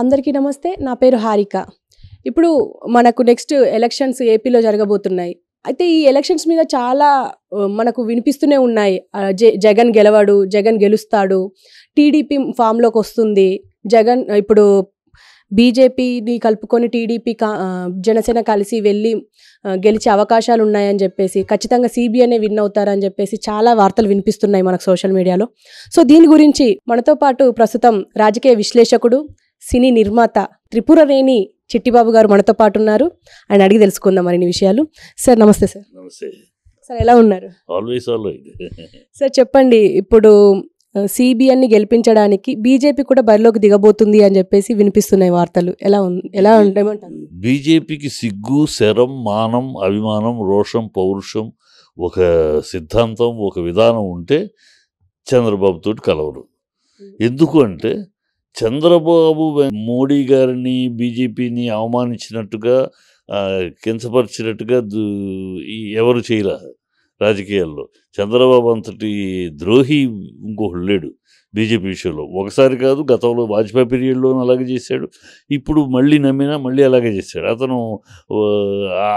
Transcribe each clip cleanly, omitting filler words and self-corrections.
అందరికీ నమస్తే. నా పేరు హారిక. ఇప్పుడు మనకు నెక్స్ట్ ఎలక్షన్స్ ఏపీలో జరగబోతున్నాయి. అయితే ఈ ఎలక్షన్స్ మీద చాలా మనకు వినిపిస్తూనే ఉన్నాయి. జగన్ గెలవడు, జగన్ గెలుస్తాడు, టీడీపీ ఫామ్లోకి వస్తుంది, జగన్ ఇప్పుడు బీజేపీని కలుపుకొని టీడీపీ జనసేన కలిసి వెళ్ళి గెలిచే అవకాశాలు ఉన్నాయని చెప్పేసి, ఖచ్చితంగా సిబిఐనే విన్ అవుతారని చెప్పేసి చాలా వార్తలు వినిపిస్తున్నాయి మనకు సోషల్ మీడియాలో. సో దీని గురించి మనతో పాటు ప్రస్తుతం రాజకీయ విశ్లేషకుడు, సినీ నిర్మాత త్రిపురనేని చిట్టిబాబు గారు మనతో పాటు ఉన్నారు. ఆయన అడిగి తెలుసుకుందాం మరిన్ని విషయాలు. సార్ నమస్తే. సార్ నమస్తే సార్, ఎలా ఉన్నారు? ఆల్వేస్ సార్ చెప్పండి, ఇప్పుడు సిబిఎన్ని గెలిపించడానికి బీజేపీ కూడా బరిలోకి దిగబోతుంది అని చెప్పేసి వినిపిస్తున్నాయి వార్తలు. ఎలా ఉంటాయి? బీజేపీకి సిగ్గు, శరం, మానం, అభిమానం, రోషం, పౌరుషం, ఒక సిద్ధాంతం, ఒక విధానం ఉంటే చంద్రబాబు తోటి కలవరు. ఎందుకు అంటే చంద్రబాబు మోడీ గారిని, బీజేపీని అవమానించినట్టుగా, కించపరిచినట్టుగా ఎవరు చేయరా రాజకీయాల్లో. చంద్రబాబు అంతటి ద్రోహి ఇంకొకడు లేడు బీజేపీ విషయంలో. ఒకసారి కాదు, గతంలో వాజ్పేయి పీరియడ్లోనూ అలాగే చేశాడు, ఇప్పుడు మళ్ళీ నమ్మినా మళ్ళీ అలాగే చేశాడు. అతను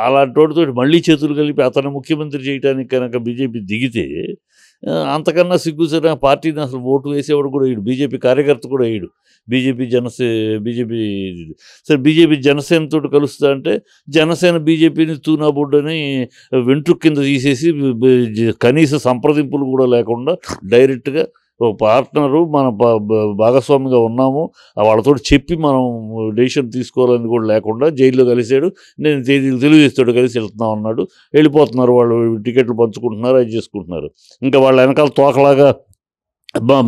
అలాంటి వాటితో మళ్ళీ చేతులు కలిపి అతను ముఖ్యమంత్రి చేయడానికి కనుక బీజేపీ దిగితే అంతకన్నా సిగ్గుసరిన పార్టీని అసలు ఓటు వేసేవాడు కూడా వేయడు, బీజేపీ కార్యకర్త కూడా వేయడు. బీజేపీ జనసేనతో కలుస్తా అంటే జనసేన బీజేపీని తూనాబుడ్డని వెంట్రుక కింద తీసేసి కనీస సంప్రదింపులు కూడా లేకుండా డైరెక్ట్గా ఒక పార్ట్నరు, మన భాగస్వామిగా ఉన్నాము, వాళ్ళతో చెప్పి మనం డెసిషన్ తీసుకోవాలని కూడా లేకుండా జైల్లో కలిసాడు. నేను తెలుగుదేశంతో కలిసి వెళ్తున్నాం అన్నాడు. వెళ్ళిపోతున్నారు, వాళ్ళు టికెట్లు పంచుకుంటున్నారు, అది చేసుకుంటున్నారు. ఇంకా వాళ్ళ వెనకాల తోకలాగా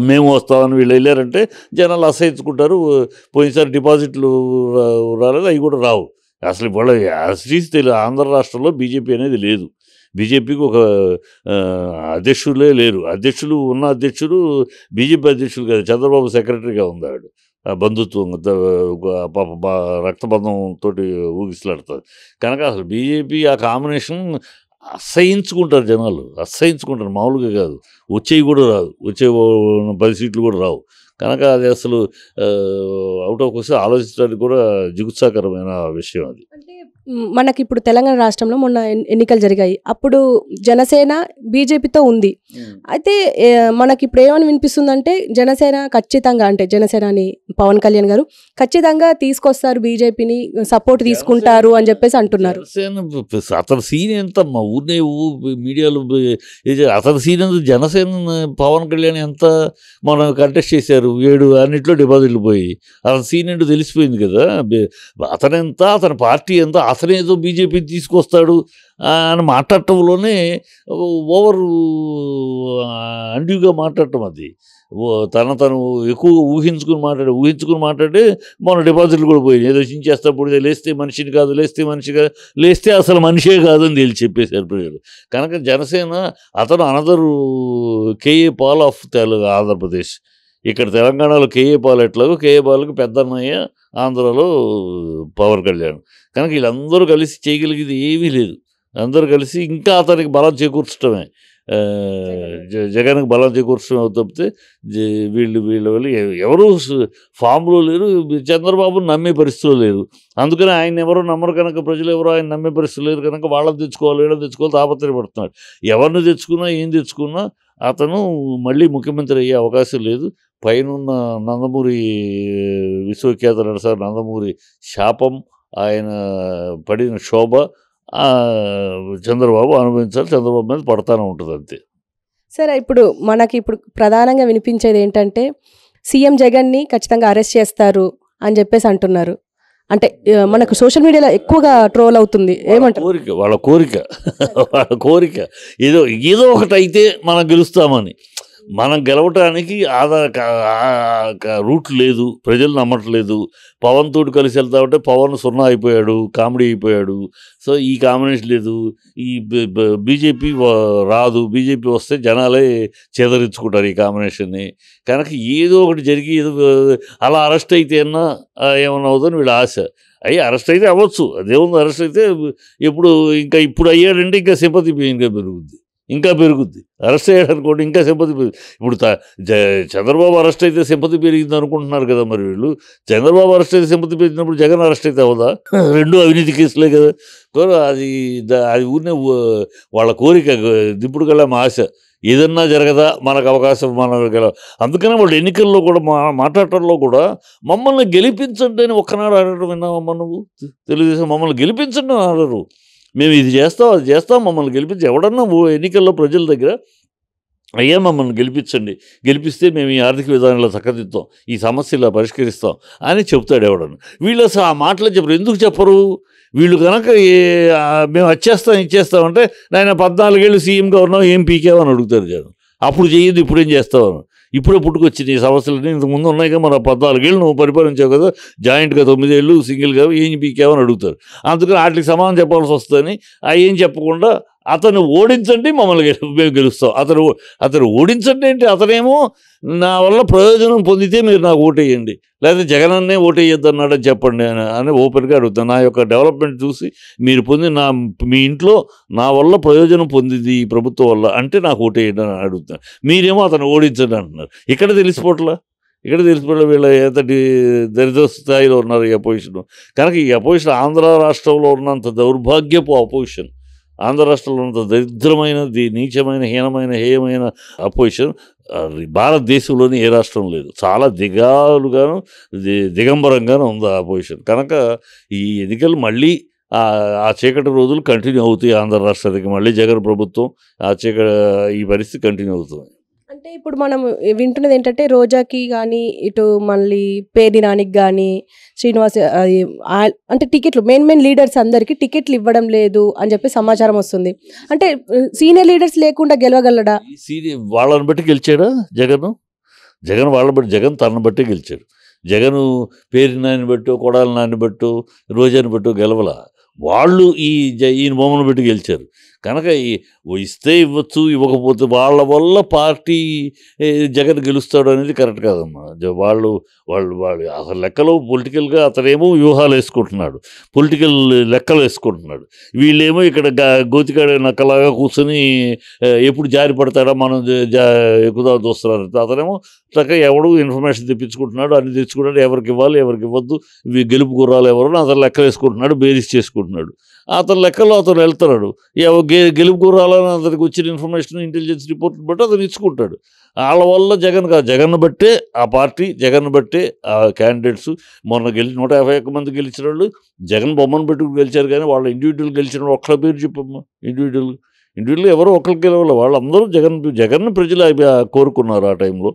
మేము వస్తామని వీళ్ళు వెళ్ళారంటే జనాలు అసహించుకుంటారు. పోయినసారి డిపాజిట్లు రాలేదు, అవి కూడా రావు. అసలు వాళ్ళ ఆంధ్ర రాష్ట్రంలో బీజేపీ అనేది లేదు. బీజేపీకి ఒక అధ్యక్షులే లేరు. అధ్యక్షులు ఉన్న అధ్యక్షుడు బీజేపీ అధ్యక్షులు కాదు, చంద్రబాబు సెక్రటరీగా ఉన్నాడు. బంధుత్వం, రక్తబంధంతో ఊగిసలాడుతుంది కనుక అసలు బీజేపీ ఆ కాంబినేషన్ అసహించుకుంటారు జనాలు, అసహించుకుంటారు. మామూలుగా కాదు, వచ్చేవి కూడా రాదు, వచ్చే 10 సీట్లు కూడా రావు. కనుక అది అసలు అవుట్ ఆఫ్ క్వశ్చన్, ఆలోచించడానికి కూడా జిగుత్సాకరమైన విషయం అది. అంటే మనకి ఇప్పుడు తెలంగాణ రాష్ట్రంలో మొన్న ఎన్నికలు జరిగాయి. అప్పుడు జనసేన బీజేపీతో ఉంది. అయితే మనకి ఇప్పుడు ఏమని వినిపిస్తుందంటే జనసేన ఖచ్చితంగా, అంటే జనసేనని పవన్ కళ్యాణ్ గారు ఖచ్చితంగా తీసుకొస్తారు, బీజేపీని సపోర్ట్ తీసుకుంటారు అని చెప్పేసి అంటున్నారు. అతని సీన్ ఎంత మా ఊరినే మీడియాలో అతని సీన్ ఎంత, జనసేన పవన్ కళ్యాణ్ ఎంత మనం కంటెస్ట్ చేశారు, 7 అన్నింటిలో డిపాజిట్లు పోయి అతని సీన్ ఏంటో తెలిసిపోయింది కదా. అతనెంత, అతని పార్టీ ఎంత, అతనేదో బీజేపీ తీసుకొస్తాడు అని మాట్లాడటంలోనే ఓవర్ అండ్యూగా మాట్లాడటం. అది తను ఎక్కువ ఊహించుకుని మాట్లాడే మన డిపాజిట్లు కూడా పోయింది. ఏదో చించేస్తప్పుడు లేస్తే మనిషిని కాదు, లేస్తే అసలు మనిషే కాదని తెలిసి చెప్పేశారు ప్రజలు. కనుక జనసేన అతను అనదరు కేఏ పాల్ ఆఫ్ ఆంధ్రప్రదేశ్. ఇక్కడ తెలంగాణలో కేఏ పాల్ ఎట్లాగో కేఏ పాల్కి పెద్దన్నయ్య ఆంధ్రలో పవన్ కళ్యాణ్. కనుక వీళ్ళందరూ కలిసి చేయగలిగేది ఏమీ లేదు. అందరూ కలిసి ఇంకా అతనికి బలం చేకూర్చడమే, జగన్కి బలం చేకూర్చడం తప్పితే వీళ్ళ వల్ల ఎవరు ఫామ్లో లేరు, చంద్రబాబుని నమ్మే పరిస్థితులు లేరు. అందుకని ఆయన ఎవరో నమ్మరు కనుక, ప్రజలు ఎవరో ఆయన నమ్మే పరిస్థితులు లేరు కనుక వాళ్ళని తెచ్చుకోవాలి, వీళ్ళని తెచ్చుకోవాలి తాపత్రయపడుతున్నాడు. ఎవరిని తెచ్చుకున్నా ఏం తెచ్చుకున్నా అతను మళ్ళీ ముఖ్యమంత్రి అయ్యే అవకాశం లేదు. పైనున్న నందమూరి విశ్వఖ్యాత నరసారి నందమూరి శాపం, ఆయన పడిన శోభ చంద్రబాబు అనుభవించాలి, చంద్రబాబు మీద పడతానే ఉంటుంది అంతే. సరే, ఇప్పుడు ప్రధానంగా వినిపించేది ఏంటంటే సీఎం జగన్ని ఖచ్చితంగా అరెస్ట్ చేస్తారు అని చెప్పేసి అంటున్నారు. అంటే మనకు సోషల్ మీడియాలో ఎక్కువగా ట్రోల్ అవుతుంది. ఏమంటారు? వాళ్ళ కోరిక ఏదో ఒకటి అయితే మనం గెలుస్తామని. మనం గెలవటానికి రూట్ లేదు, ప్రజలు నమ్మట్లేదు. పవన్ తోటి కలిసి వెళ్తామంటే పవన్ 0 అయిపోయాడు, కామెడీ అయిపోయాడు. సో ఈ కాంబినేషన్ లేదు. ఈ బీజేపీ రాదు, బీజేపీ వస్తే జనాలే చెదరించుకుంటారు ఈ కాంబినేషన్ని. కనుక ఏదో ఒకటి జరిగి అలా అరెస్ట్ అయితే ఏమన్నా అవుతుందని వీళ్ళ ఆశ. అరెస్ట్ అయితే అవ్వచ్చు, అదేముంది, అరెస్ట్ అయితే ఇప్పుడు అయ్యాడంటే ఇంకా సింపతి ఇంకా పెరుగుద్ది. ఇంకా పెరుగుద్ది. అరెస్ట్ అయ్యాడనుకోండి ఇంకా సింపతి పెరుగు. ఇప్పుడు చంద్రబాబు అరెస్ట్ అయితే సింపతి పెరిగింది అనుకుంటున్నారు కదా మరి వీళ్ళు. చంద్రబాబు అరెస్ట్ అయితే సింపతి పెరిగినప్పుడు జగన్ అరెస్ట్ అయితే అవదా? రెండు అవినీతి కేసులే కదా. అది అది ఊరినే వాళ్ళ కోరిక, దిప్పుడు కల్లా మా ఆశ. ఏదన్నా జరగదా, మనకు అవకాశం మన అందుకనే వాళ్ళు ఎన్నికల్లో కూడా మాట్లాడటంలో కూడా మమ్మల్ని గెలిపించండి అని ఒక్కనాడు అడగడం విన్నామమ్మా నువ్వు? తెలుగుదేశం మమ్మల్ని గెలిపించండి అని అడగరు. మేము ఇది చేస్తాం అది చేస్తాం మమ్మల్ని గెలిపించి ఎవడన్నా ఎన్నికల్లో ప్రజల దగ్గర అయ్యా మమ్మల్ని గెలిపించండి, గెలిపిస్తే మేము ఈ ఆర్థిక విధానంలో చక్కదిద్దాం, ఈ సమస్య ఇలా పరిష్కరిస్తాం అని చెప్తాడు ఎవడన్నా. వీళ్ళు అసలు ఆ మాటలు చెప్పరు. ఎందుకు చెప్పరు? వీళ్ళు కనుక మేము వచ్చేస్తాం ఇచ్చేస్తామంటే నాయన 14 ఏళ్ళు సీఎంగా ఉన్నావు ఏం పీకావని అడుగుతారు జనం. అప్పుడు చేయదు ఇప్పుడేం చేస్తావు, ఇప్పుడే పుట్టుకొచ్చింది ఈ సమస్యలని, ఇంతకుముందు ఉన్నాయిగా, మన 14 ఏళ్ళు నువ్వు పరిపాలించావు కదా, జాయింట్గా 9 ఏళ్ళు సింగిల్గా ఏం పీకావని అడుగుతారు. అందుకని వాటికి సమాధానం చెప్పాల్సి వస్తుందని ఏం చెప్పకుండా అతను ఓడించండి మమ్మల్ని మేము గెలుస్తాం. అతను ఓడించండి అంటే అతనేమో నా వల్ల ప్రయోజనం పొందితే మీరు నాకు ఓటేయండి, లేకపోతే జగనన్నే ఓటేయద్దు అన్నాడని చెప్పండి అని ఓపెన్గా అడుగుతాను. నా యొక్క డెవలప్మెంట్ చూసి మీరు మీ ఇంట్లో నా వల్ల ప్రయోజనం పొందింది ఈ ప్రభుత్వం వల్ల అంటే నాకు ఓటేయండి అని అడుగుతాను. మీరేమో అతను ఓడించండి అంటున్నారు. ఇక్కడ తెలిసిపోవట్లా వీళ్ళ ఎంతటి దరిద్ర స్థాయిలో ఉన్నారు ఈ అపోజిషన్. కనుక ఈ అపోజిషన్ ఆంధ్ర రాష్ట్రంలో ఉన్నంత దౌర్భాగ్యపు అపోజిషన్, ఆంధ్ర రాష్ట్రంలో ఉన్నంత దరిద్రమైన నీచమైన హేయమైన అపోజిషన్ భారతదేశంలోని ఏ రాష్ట్రం లేదు. చాలా దిగంబరంగానూ ఉంది ఆ అపోజిషన్. కనుక ఈ ఎన్నికలు మళ్ళీ ఆ చీకటి రోజులు కంటిన్యూ అవుతాయి ఆంధ్ర రాష్ట్రానికి. మళ్ళీ జగన్ ప్రభుత్వం ఈ పరిస్థితి కంటిన్యూ అవుతుంది. అంటే ఇప్పుడు మనం వింటున్నది ఏంటంటే రోజాకి కానీ ఇటు మళ్ళీ పేర్ని నానికి కానీ శ్రీనివాస్ అంటే టికెట్లు మెయిన్ లీడర్స్ అందరికీ టికెట్లు ఇవ్వడం లేదు అని చెప్పి సమాచారం వస్తుంది. అంటే సీనియర్ లీడర్స్ లేకుండా గెలవగలడా? వాళ్ళని బట్టి గెలిచాడా జగన్ వాళ్ళని బట్టి, జగన్ తనని బట్టి గెలిచాడు. జగన్ పేరు నాని బట్టో కొడాలి నాని బట్టో రోజాని బట్టో గెలవలా. వాళ్ళు ఈయన బొమ్మను పెట్టి గెలిచారు. కనుక ఇస్తే ఇవ్వచ్చు, ఇవ్వకపోతే వాళ్ళ వల్ల పార్టీ జగన్ గెలుస్తాడు అనేది కరెక్ట్ కాదమ్మా. వాళ్ళు అసలు లెక్కలో పొలిటికల్గా అతనేమో వ్యూహాలు వేసుకుంటున్నాడు, పొలిటికల్ లెక్కలు వేసుకుంటున్నాడు. వీళ్ళేమో ఇక్కడ గోతికాడ నక్కలాగా కూర్చొని ఎప్పుడు జారి పడతాడా మనం ఎక్కువ చూస్తున్నారు. అతనేమో చక్కగా ఎవడు ఇన్ఫర్మేషన్ తెప్పించుకుంటున్నాడు, అన్ని తెచ్చుకుంటాడు, ఎవరికి ఇవ్వాలి ఎవరికి ఇవ్వద్దు, గెలుపు గుర్రాలు ఎవరు అతను లెక్కలు వేసుకుంటున్నాడు, బేరీస్ చేసుకుంటున్నాడు. అతని లెక్కల్లో అతను వెళ్తున్నాడు. గెలుపు గుర్రాలని అతనికి వచ్చిన ఇన్ఫర్మేషన్ ఇంటెలిజెన్స్ రిపోర్ట్ బట్టి అతను ఇచ్చుకుంటాడు. వాళ్ళ వల్ల జగన్ బట్టే ఆ పార్టీ, జగన్ బట్టే ఆ క్యాండిడేట్స్ మొన్న 151 మంది గెలిచిన వాళ్ళు జగన్ బొమ్మను పెట్టుకుని గెలిచారు. కానీ వాళ్ళ ఇండివిజువల్ గెలిచిన ఒక్కళ్ళ పేరు చెప్పమ్మా. ఇండివిజువల్ ఎవరో ఒకరికి గెలవాలి. వాళ్ళందరూ జగన్ ప్రజలు కోరుకున్నారు ఆ టైంలో.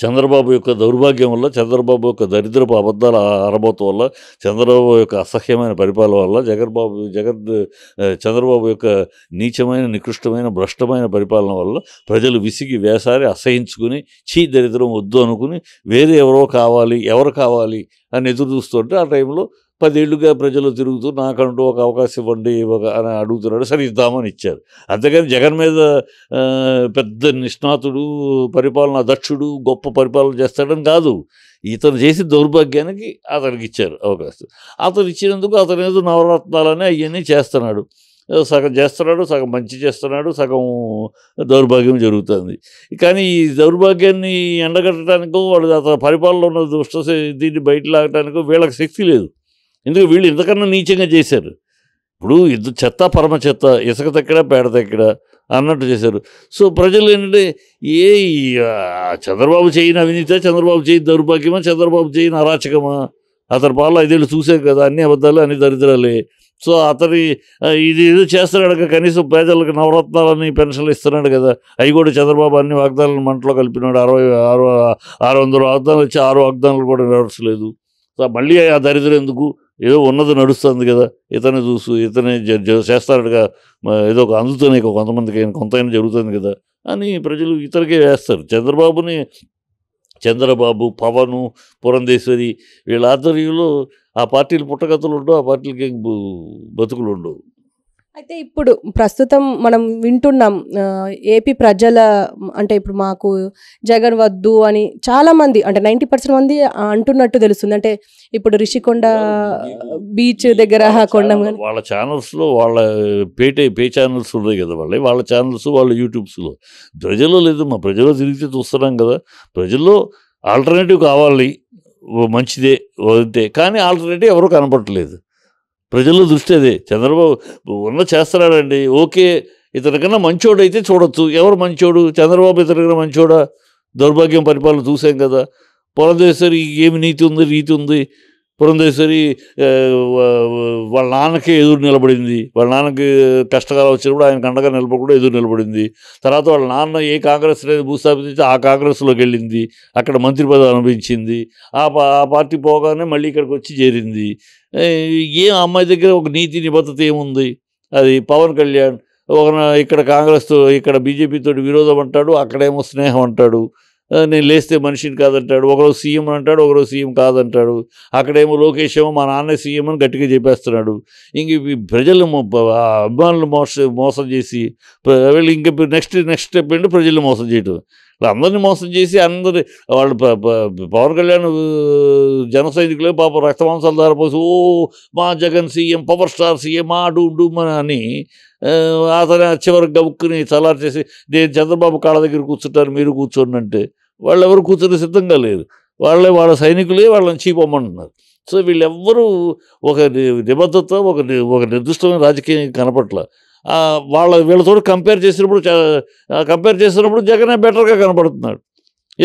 చంద్రబాబు యొక్క దౌర్భాగ్యం వల్ల, చంద్రబాబు యొక్క దరిద్రపు అబద్ధాల ఆరబోతం వల్ల, చంద్రబాబు యొక్క అసహ్యమైన పరిపాలన వల్ల, చంద్రబాబు యొక్క నీచమైన నికృష్టమైన భ్రష్టమైన పరిపాలన వల్ల ప్రజలు విసిగి వేసారి అసహించుకుని దరిద్రం వద్దు అనుకుని వేరే ఎవరు కావాలి అని ఎదురు చూస్తుంటే ఆ టైంలో 10 ఏళ్ళుగా ప్రజలు తిరుగుతూ నాకంటూ ఒక అవకాశం ఇవ్వండి అని అడుగుతున్నాడు. సరే ఇద్దామని ఇచ్చారు. అంతేగాని జగన్ మీద పెద్ద నిష్ణాతుడు, పరిపాలన దక్షుడు, గొప్ప పరిపాలన చేస్తాడని కాదు. ఇతను చేసిన దౌర్భాగ్యానికి అతనికి ఇచ్చారు అవకాశం. అతను ఇచ్చినందుకు అతను ఏదో నవరత్నాలని అవన్నీ చేస్తున్నాడు. సగం చేస్తున్నాడు, సగం మంచి చేస్తున్నాడు, సగం దౌర్భాగ్యం జరుగుతుంది. కానీ ఈ దౌర్భాగ్యాన్ని ఎండగట్టడానికో అతని పరిపాలనలో ఉన్న దీన్ని బయట లాగటానికో వీళ్ళకి శక్తి లేదు. ఎందుకు వీళ్ళు ఇంతకన్నా నీచంగా చేశారు. ఇప్పుడు చెత్త పరమ చెత్త, ఇసుక తక్కడ పేడ తక్కడ అన్నట్టు చేశారు. సో ప్రజలు ఏంటంటే చంద్రబాబు చేయని అవినీతి, చంద్రబాబు చేయని దౌర్భాగ్యమా, చంద్రబాబు చేయని అరాచకమా? అతని పాలన 5 ఏళ్ళు చూశారు కదా, అన్ని అబద్ధాలు అన్ని దరిద్రాలే. సో ఇది ఏదో చేస్తున్నాడు కదా, కనీసం పేదలకు నవరత్నాలని పెన్షన్లు ఇస్తున్నాడు కదా, అవి కూడా చంద్రబాబు అన్ని వాగ్దానాలను మంటలో కలిపినాడు. 600 వాగ్దానాలు ఇచ్చి 6 వాగ్దానాలు కూడా నెరవేర్చలేదు. సో మళ్ళీ ఆ దరిద్రం ఎందుకు? ఏదో ఉన్నది నడుస్తుంది కదా, ఇతనే చేస్తాడుగా, ఏదో ఒక అందుతున్నాయి కొంతమందికి, కొంతైనా జరుగుతుంది కదా అని ప్రజలు ఇతనికే వేస్తారు. చంద్రబాబు, పవను, పురంధేశ్వరి వీళ్ళ ఆధ్వర్యంలో ఆ పార్టీలు పుట్టగతులు ఉండవు, ఆ పార్టీలకి బతుకులు ఉండవు. అయితే ఇప్పుడు ప్రస్తుతం మనం వింటున్నాం ఏపీ ప్రజల అంటే ఇప్పుడు మాకు జగన్ వద్దు అని చాలా మంది అంటే 90% మంది అంటున్నట్టు తెలుస్తుంది. అంటే ఇప్పుడు రిషికొండ బీచ్ దగ్గర కొండ వాళ్ళ ఛానల్స్లో వాళ్ళ పే ఛానల్స్ ఉన్నాయి కదా, వాళ్ళ ఛానల్స్ వాళ్ళ యూట్యూబ్స్లో. ప్రజల్లో లేదు, మా ప్రజల్లో తిరిగితే చూస్తున్నాం కదా. ప్రజల్లో ఆల్టర్నేటివ్ కావాలి, మంచిదే అంతే, కానీ ఆల్టర్నేటివ్ ఎవరు కనపడట్లేదు. ప్రజల దృష్టి అదే. చంద్రబాబు చేస్తున్నాడండి, ఓకే, ఇతనికన్నా మంచోడు అయితే చూడొచ్చు. ఎవరు మంచోడు? చంద్రబాబు ఇతనికన్నా మంచోడా? దౌర్భాగ్యం పరిపాలన చూసాం కదా. పురంధేశ్వరి ఏమి రీతి ఉంది. పురంధేశ్వరి వాళ్ళ నాన్నకే ఎదురు నిలబడింది. వాళ్ళ నాన్నకి కష్టకాలం వచ్చినప్పుడు ఆయన అండగా నిలబడకుండా ఎదురు నిలబడింది. తర్వాత వాళ్ళ నాన్న ఏ కాంగ్రెస్ భూస్థాపితే ఆ కాంగ్రెస్లోకి వెళ్ళింది, అక్కడ మంత్రి పదవి అనుభవించింది. ఆ పార్టీ పోగానే మళ్ళీ ఇక్కడికి వచ్చి చేరింది. అమ్మాయి దగ్గర ఒక నీతి నిబద్ధత ఏముంది? అది పవన్ కళ్యాణ్ ఇక్కడ కాంగ్రెస్తో ఇక్కడ బీజేపీతో విరోధం అంటాడు, అక్కడేమో స్నేహం అంటాడు. నేను లేస్తే మనిషిని కాదంటాడు. ఒకరోజు సీఎం అంటాడు, ఒకరోజు సీఎం కాదంటాడు. అక్కడేమో లోకేష్ ఏమో మా నాన్నే సీఎం అని గట్టిగా చెప్పేస్తున్నాడు. ఇంక ప్రజలు అభిమానులు మోసం చేసి వీళ్ళు ఇంక నెక్స్ట్ స్టెప్ ఏంటి? ప్రజలు మోసం చేయటం. అందరినీ మోసం చేసి వాళ్ళు పవన్ కళ్యాణ్ జన సైనికులే పాపం రక్తమాంసాలు ధారపోసి మా Jagan CM, power star CM doom అని అతను చివరికి గబుక్కుని చలారు చేసి నేను చంద్రబాబు కాళ్ళ దగ్గర కూర్చుంటారు, మీరు కూర్చోండి అంటే వాళ్ళు ఎవరు కూర్చొని సిద్ధంగా లేరు. వాళ్ళ సైనికులే వాళ్ళని చీపమ్మంటున్నారు. సో వీళ్ళెవ్వరూ ఒక నిబద్ధత, ఒక నిర్దిష్టమైన రాజకీయం కనపట్ల. వీళ్ళతో కంపేర్ చేసినప్పుడు జగనే బెటర్గా కనపడుతున్నాడు.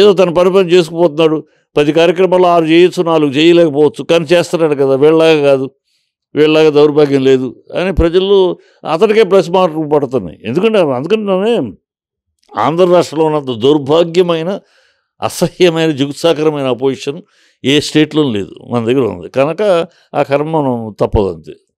ఏదో తన పని చేసుకుపోతున్నాడు. 10 కార్యక్రమాలు 6 చేయొచ్చు, 4 చేయలేకపోవచ్చు, కానీ చేస్తున్నాడు కదా. వీళ్ళలాగా దౌర్భాగ్యం లేదు అని ప్రజలు అతనికే ప్లస్ మార్కులు పడుతున్నాయి. అందుకంటే ఆంధ్ర రాష్ట్రంలో ఉన్నంత దౌర్భాగ్యమైన, అసహ్యమైన, జుగుత్సాకరమైన అపోజిషన్ ఏ స్టేట్లో లేదు, మన దగ్గర ఉంది కనుక ఆ కర్మ మనం తప్పదంతే.